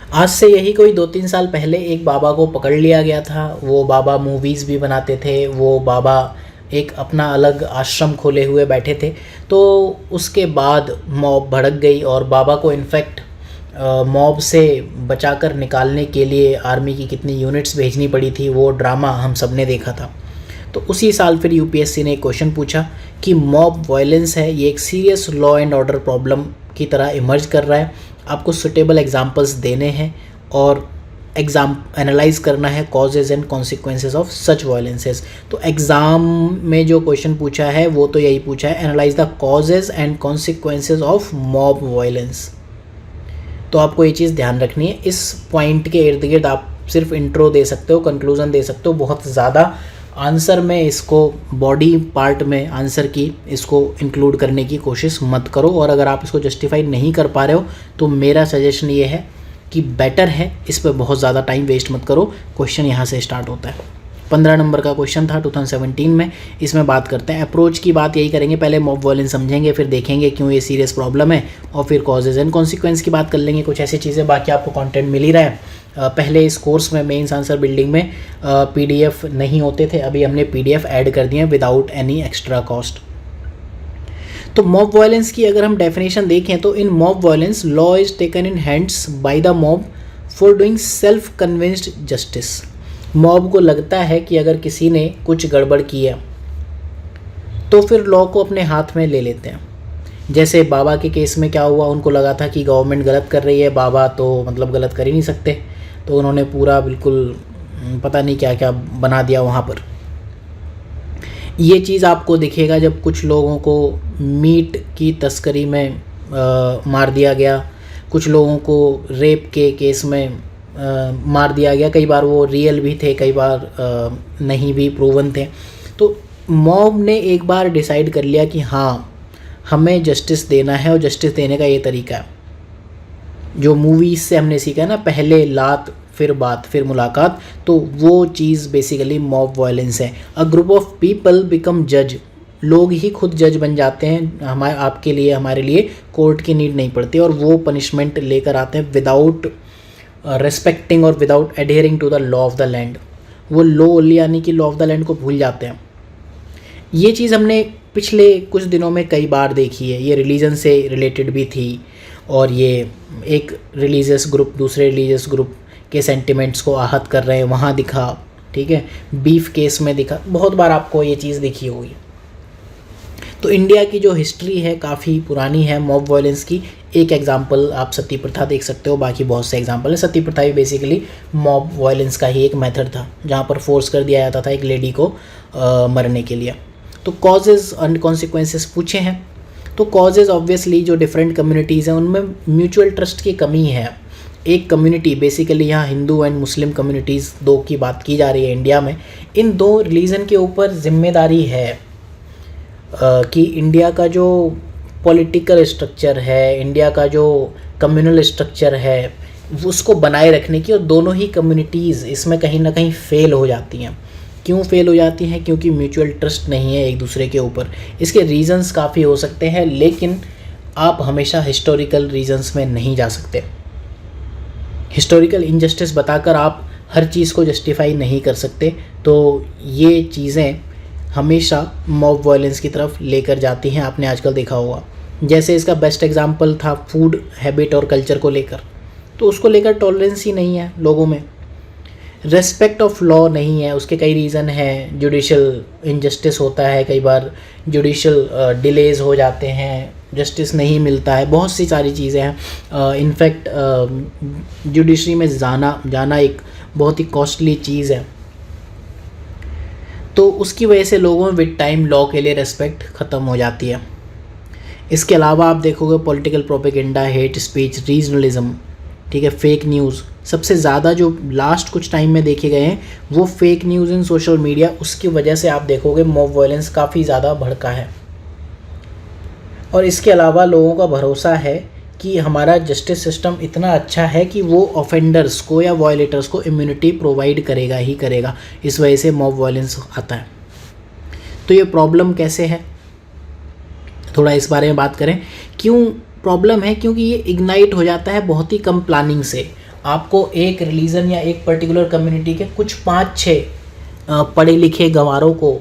आज से यही कोई 2-3 साल पहले एक बाबा को पकड़ लिया गया था। वो बाबा मूवीज़ भी बनाते थे, वो बाबा एक अपना अलग आश्रम खोले हुए बैठे थे। तो उसके बाद मॉब भड़क गई और बाबा को इनफैक्ट मॉब से बचाकर निकालने के लिए आर्मी की कितनी यूनिट्स भेजनी पड़ी थी, वो ड्रामा हम सब ने देखा था। तो उसी साल फिर यूपीएससी ने एक क्वेश्चन पूछा कि मॉब वायलेंस है, ये एक serious law and order problem की तरह इमर्ज कर रहा है। आपको सुटेबल एग्जांपल्स देने हैं और एनालाइज करना है causes and consequences of such violences. तो एग्ज़ाम में जो क्वेश्चन पूछा है वो तो यही पूछा है, analyse the causes and consequences of mob violence. तो आपको ये चीज़ ध्यान रखनी है। इस पॉइंट के इर्द गिर्द आप सिर्फ इंट्रो दे सकते हो, कंक्लूज़न दे सकते हो, बहुत ज़्यादा आंसर में इसको बॉडी पार्ट में आंसर की इसको इंक्लूड करने की कोशिश मत करो। और अगर आप इसको जस्टिफाई नहीं कर पा रहे हो तो मेरा सजेशन ये है कि बेटर है इस पर बहुत ज़्यादा टाइम वेस्ट मत करो। क्वेश्चन यहाँ से स्टार्ट होता है। 15 नंबर का क्वेश्चन था 2017 में। इसमें बात करते हैं अप्रोच की, बात यही करेंगे, पहले मॉब वायलेंस समझेंगे, फिर देखेंगे क्यों ये सीरियस प्रॉब्लम है, और फिर कॉजेज़ एंड कॉन्सिक्वेंस की बात कर लेंगे, कुछ ऐसी चीज़ें। बाकी आपको कंटेंट मिल ही रहा है। पहले इस कोर्स में मेंस आंसर बिल्डिंग में पीडीएफ नहीं होते थे, अभी हमने पीडीएफ ऐड कर दिए हैं विदाउट एनी एक्स्ट्रा कॉस्ट। तो मॉब वायलेंस की अगर हम डेफिनेशन देखें तो in mob violence law is taken in hands by the mob for doing self convinced justice. Mob को लगता है कि अगर किसी ने कुछ गड़बड़ किया तो फिर लॉ को अपने हाथ में ले लेते हैं। जैसे बाबा के केस में क्या हुआ, उनको लगा था कि गवर्नमेंट गलत कर रही है, बाबा तो मतलब गलत कर ही नहीं सकते, तो उन्होंने पूरा बिल्कुल पता नहीं क्या क्या बना दिया वहाँ पर। ये चीज़ आपको दिखेगा जब कुछ लोगों को मीट की तस्करी में मार दिया गया, कुछ लोगों को रेप के केस में मार दिया गया। कई बार वो रियल भी थे, कई बार नहीं भी प्रूवन थे। तो मॉब ने एक बार डिसाइड कर लिया कि हाँ हमें जस्टिस देना है, और जस्टिस देने का ये तरीका है जो मूवीज़ से हमने सीखा है ना, पहले लात फिर बात फिर मुलाकात। तो वो चीज़ बेसिकली मॉब वायलेंस है। A group of people become जज, लोग ही खुद जज बन जाते हैं, हमारे आपके लिए हमारे लिए कोर्ट की नीड नहीं पड़ती, और वो पनिशमेंट लेकर आते हैं विदाउट रिस्पेक्टिंग और without adhering to the law of the land. वो लॉ यानी कि लॉ ऑफ द लैंड को भूल जाते हैं। ये चीज़ हमने पिछले कुछ दिनों में कई बार देखी है। ये रिलीजन से रिलेटेड भी थी, और ये एक रिलीजियस ग्रुप दूसरे रिलीजियस ग्रुप के सेंटिमेंट्स को आहत कर रहे हैं, वहाँ दिखा, ठीक है, बीफ केस में दिखा, बहुत बार आपको ये चीज़ दिखी होगी। तो इंडिया की जो हिस्ट्री है काफ़ी पुरानी है मॉब वायलेंस की। एक एग्जांपल आप सती प्रथा देख सकते हो, बाकी बहुत से एग्जांपल है। सती प्रथा भी बेसिकली मॉब वायलेंस का ही एक मेथड था, जहाँ पर फोर्स कर दिया जाता था एक लेडी को मरने के लिए। तो कॉजेज़ एंड कॉन्सिक्वेंसेस पूछे हैं। तो कॉजेज़ ऑब्वियसली जो डिफरेंट कम्युनिटीज़ हैं उनमें म्यूचुअल ट्रस्ट की कमी है। एक कम्युनिटी बेसिकली यहाँ हिंदू एंड मुस्लिम कम्युनिटीज़ दो की बात की जा रही है इंडिया में। इन दो रिलीजन के ऊपर जिम्मेदारी है कि इंडिया का जो पॉलिटिकल स्ट्रक्चर है, इंडिया का जो कम्युनल स्ट्रक्चर है, उसको बनाए रखने की। और दोनों ही कम्युनिटीज़ इसमें कहीं ना कहीं फ़ेल हो जाती हैं। क्यों फ़ेल हो जाती हैं? क्योंकि म्यूचुअल ट्रस्ट नहीं है एक दूसरे के ऊपर। इसके रीज़न्स काफ़ी हो सकते हैं, लेकिन आप हमेशा हिस्टोरिकल रीज़न्स में नहीं जा सकते। हिस्टोरिकल इनजस्टिस बताकर आप हर चीज़ को जस्टिफाई नहीं कर सकते। तो ये चीज़ें हमेशा मॉब वायलेंस की तरफ लेकर जाती हैं। आपने आजकल देखा होगा, जैसे इसका बेस्ट एग्जांपल था फूड हैबिट और कल्चर को लेकर। तो उसको लेकर टॉलरेंस ही नहीं है लोगों में, रेस्पेक्ट ऑफ लॉ नहीं है। उसके कई रीज़न हैं। जुडिशल इनजस्टिस होता है, कई बार जुडिशल डिलेज हो जाते हैं, जस्टिस नहीं मिलता है, बहुत सी सारी चीज़ें हैं। इनफैक्ट जुडिशरी में जाना एक बहुत ही कॉस्टली चीज़ है। तो उसकी वजह से लोगों में विद टाइम लॉ के लिए रेस्पेक्ट ख़त्म हो जाती है। इसके अलावा आप देखोगे political propaganda, hate speech, regionalism, ठीक है, फेक न्यूज़। सबसे ज़्यादा जो लास्ट कुछ टाइम में देखे गए हैं वो फेक न्यूज़ इन सोशल मीडिया। उसकी वजह से आप देखोगे मॉब वायलेंस काफ़ी ज़्यादा भड़का है। और इसके अलावा लोगों का भरोसा है कि हमारा जस्टिस सिस्टम इतना अच्छा है कि वो ऑफेंडर्स को या वायलेटर्स को इम्यूनिटी प्रोवाइड करेगा ही करेगा। इस वजह से मॉब वायलेंस आता है। तो ये प्रॉब्लम कैसे है, थोड़ा इस बारे में बात करें। क्यों प्रॉब्लम है? क्योंकि ये इग्नाइट हो जाता है बहुत ही कम प्लानिंग से। आपको एक रिलीजन या एक पर्टिकुलर कम्युनिटी के कुछ 5-6 पढ़े लिखे गंवारों को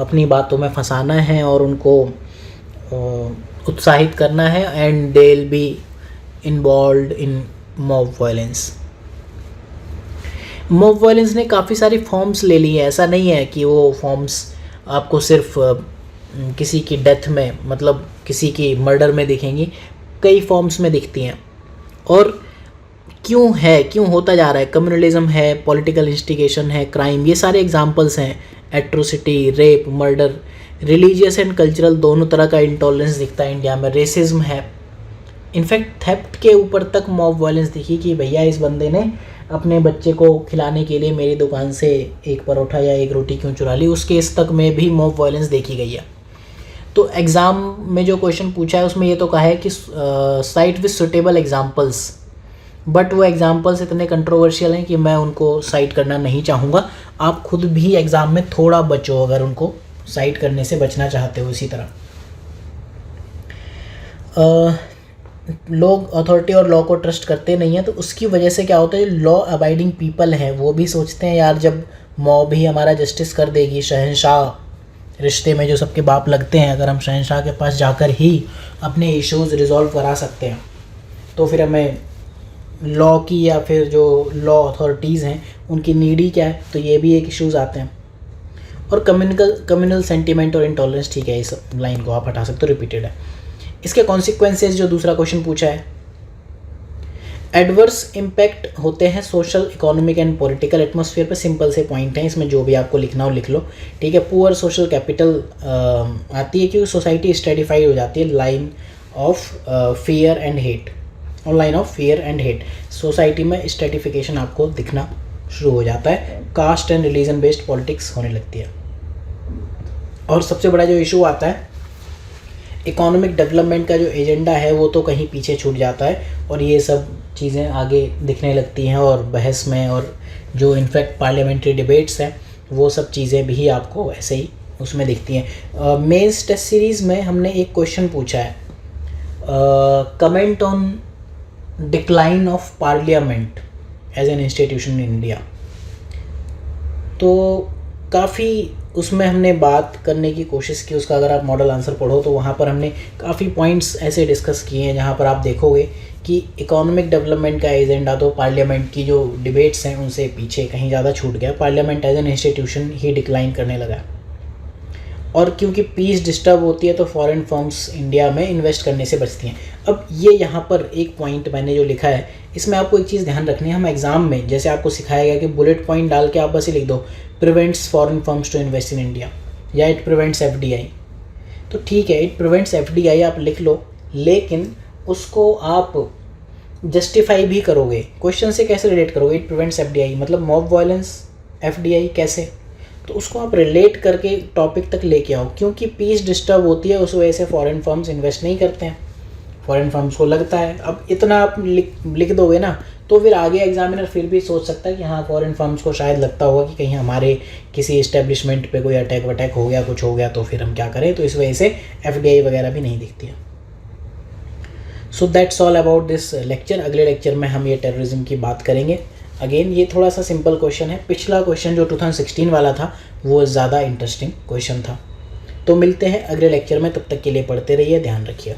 अपनी बातों में फंसाना है और उनको उत्साहित करना है, and they will be involved in mob violence. Mob violence ने काफ़ी सारी फॉर्म्स ले ली है। ऐसा नहीं है कि वो फॉर्म्स आपको सिर्फ किसी की डेथ में, मतलब किसी की मर्डर में दिखेंगी, कई फॉर्म्स में दिखती हैं। और क्यों होता जा रहा है? कम्युनलिज्म है, पॉलिटिकल इंस्टिगेशन है, क्राइम, ये सारे एग्जांपल्स हैं। Atrocity, rape, murder, religious and cultural दोनों तरह का इंटॉलरेंस दिखता है इंडिया में। रेसिज्म है, इनफैक्ट थेफ्ट के ऊपर तक मॉब वायलेंस दिखी कि भैया इस बंदे ने अपने बच्चे को खिलाने के लिए मेरी दुकान से एक परोठा या एक रोटी क्यों चुरा ली। उस केस तक में भी मॉब वायलेंस देखी गई है। तो एग्ज़ाम में जो क्वेश्चन पूछा है उसमें ये तो कहा है कि site with suitable examples, but वो एग्जाम्पल्स इतने कंट्रोवर्शियल हैं कि मैं उनको साइट करना नहीं चाहूँगा। आप खुद भी एग्ज़ाम में थोड़ा बचो अगर उनको साइट करने से बचना चाहते हो। इसी तरह लोग अथॉरिटी और लॉ को ट्रस्ट करते नहीं हैं, तो उसकी वजह से क्या होता है, लॉ अबाइडिंग पीपल हैं वो भी सोचते हैं यार जब मॉब ही हमारा जस्टिस कर देगी, शहंशाह रिश्ते में जो सबके बाप लगते हैं, अगर हम शहंशाह के पास जाकर ही अपने इश्यूज़ रिजॉल्व करा सकते हैं तो फिर हमें लॉ की या फिर जो लॉ अथॉरिटीज़ हैं उनकी नीड ही क्या है। तो ये भी एक इश्यूज़ आते हैं। और कम्युनल सेंटीमेंट और इंटॉलरेंस, ठीक है, इस लाइन को आप हटा सकते हो, रिपीटेड है। इसके कॉन्सिक्वेंसेस जो दूसरा क्वेश्चन पूछा है, एडवर्स इम्पैक्ट होते हैं social, economic and political atmosphere पे। सिंपल से पॉइंट हैं, इसमें जो भी आपको लिखना हो लिख लो, ठीक है। पुअर सोशल कैपिटल आती है क्योंकि सोसाइटी स्ट्रेटिफाइड हो जाती है line of fear and hate, online of fear and hate. Society में स्ट्रेटिफिकेशन आपको दिखना शुरू हो जाता है, caste and religion based politics होने लगती है। और सबसे बड़ा जो इशू आता है, इकोनॉमिक डेवलपमेंट का जो एजेंडा है वो तो कहीं पीछे छूट जाता है और ये सब चीज़ें आगे दिखने लगती हैं और बहस में, और जो इनफैक्ट पार्लियामेंट्री डिबेट्स हैं वो सब चीज़ें भी आपको ऐसे ही उसमें दिखती हैं। मेंस टेस्ट सीरीज़ में हमने एक क्वेश्चन पूछा है, comment on decline of parliament as an institution in India. तो काफ़ी उसमें हमने बात करने की कोशिश की, उसका अगर आप मॉडल आंसर पढ़ो तो वहाँ पर हमने काफ़ी पॉइंट्स ऐसे डिस्कस किए हैं जहाँ पर आप देखोगे कि इकोनॉमिक डेवलपमेंट का एजेंडा तो पार्लियामेंट की जो डिबेट्स हैं उनसे पीछे कहीं ज़्यादा छूट गया। पार्लियामेंट एज एन इंस्टीट्यूशन ही डिक्लाइन करने लगा। और क्योंकि पीस डिस्टर्ब होती है तो फॉरेन फर्म्स इंडिया में इन्वेस्ट करने से बचती हैं। अब ये यहाँ पर एक पॉइंट मैंने जो लिखा है, इसमें आपको एक चीज़ ध्यान रखनी है। हम एग्ज़ाम में जैसे आपको सिखाया गया कि बुलेट पॉइंट डाल के आप बस ही लिख दो prevents foreign firms to invest in India या इट प्रिवेंट्स FDI, तो ठीक है, इट प्रिवेंट्स FDI आप लिख लो, लेकिन उसको आप जस्टिफाई भी करोगे। क्वेश्चन से कैसे रिलेट करोगे? इट प्रिवेंट्स FDI मतलब मॉब वायलेंस, FDI कैसे? तो उसको आप रिलेट करके टॉपिक तक लेके आओ। क्योंकि पीस डिस्टर्ब होती है उस वजह से फॉरेन फर्म्स इन्वेस्ट नहीं करते हैं, फॉरेन फर्म्स को लगता है। अब इतना आप लिख दोगे ना तो फिर आगे एग्जामिनर फिर भी सोच सकता है कि हाँ फॉरेन फर्म्स को शायद लगता होगा कि कहीं हमारे किसी इस्टेब्लिशमेंट पे कोई अटैक वटैक हो गया, कुछ हो गया तो फिर हम क्या करें। तो इस वजह से FDI वगैरह भी नहीं दिखती है। So that's all about this lecture. अगले लेक्चर में हम ये टेररिज्म की बात करेंगे। अगेन ये थोड़ा सा सिंपल क्वेश्चन है, पिछला क्वेश्चन जो 2016 वाला था वो ज़्यादा इंटरेस्टिंग क्वेश्चन था। तो मिलते हैं अगले लेक्चर में, तब तक के लिए पढ़ते रहिए, ध्यान रखिए।